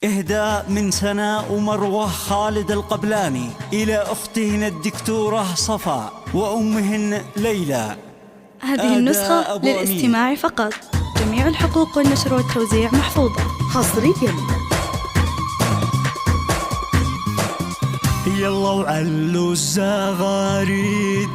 إهداء من سناء ومروة خالد القبلاني إلى أختهن الدكتورة صفاء وأمهن ليلى. هذه النسخة للاستماع فقط. جميع الحقوق والنشر والتوزيع محفوظة حصرياً. يلا وعلوا الزغاريد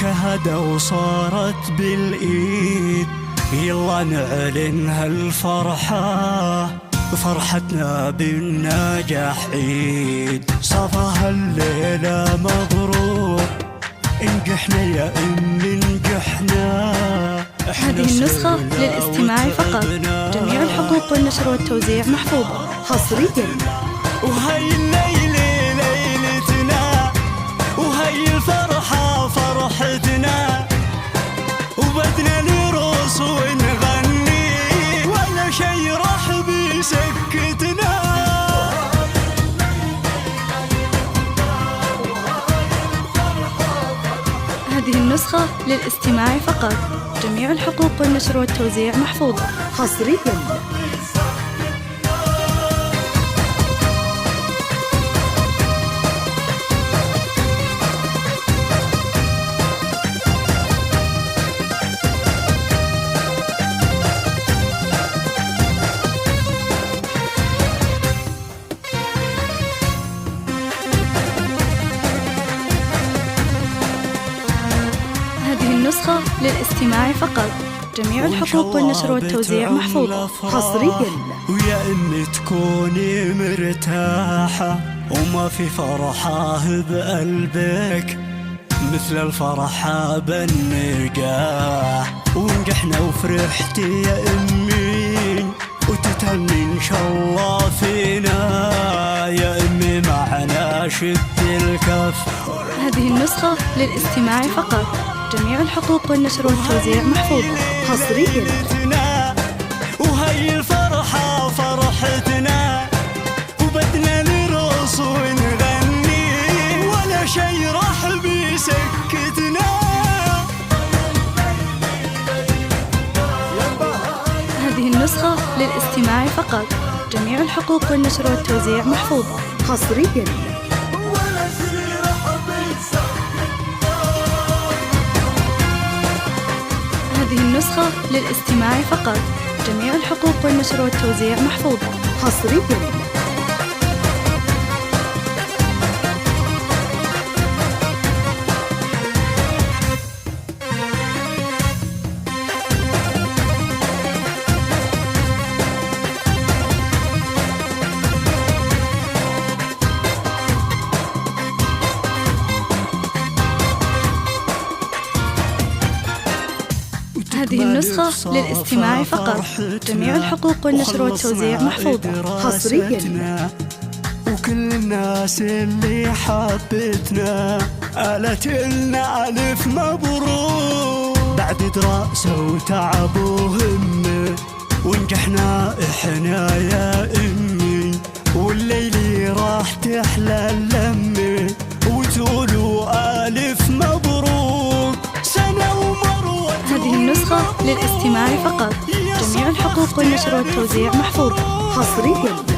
شهادة وصارت بالإيد، يلا نعلن هالفرحة فرحتنا بالنجاح عيد. صفا الليلة مبروك انجحنا يا أمي انجحنا. هذه النسخة للاستماع فقط. جميع الحقوق والنشر والتوزيع محفوظة حصرياً. وهي الليلة ليلتنا وهي الفرحة فرحتنا، وبدنا نرقص ونغني ولا شي راح بيسكتنا. هذه النسخة للاستماع فقط. جميع الحقوق والنشر والتوزيع محفوظة حصرياً. هذه النسخة للاستماع فقط. جميع الحقوق والنشر والتوزيع محفوظة حصرياً. ويا أمي تكوني مرتاحة وما في فرحة بقلبك مثل الفرحة بالنجاح. ونجحنا وفرحتي يا أمي وتتهني إن شاء الله فينا يا أمي معنا شد الكف. هذه النسخة للاستماع فقط. جميع الحقوق والنشر والتوزيع محفوظة حصرياً. وهي الفرحة فرحتنا وبدنا نرقص ونغني ولا شي راح بيسكتنا. هذه النسخة للاستماع فقط. جميع الحقوق والنشر والتوزيع محفوظة حصرياً. هذه النسخة للاستماع فقط. جميع الحقوق والنشر والتوزيع محفوظة حصرياً. هذه النسخة للاستماع فقط. جميع الحقوق والنشر والتوزيع محفوظة حصرياً. وكل الناس اللي حبتنا قالت لنا ألف مبروك بعد دراسة وتعب وهمة ونجحنا إحنا يا أمي. والليلة راح تحلى اللمة وتقولوا ألف مبروك سنة ومروة. هذه النسخة للاستماع فقط. جميع الحقوق والنشر والتوزيع محفوظة حصرياً.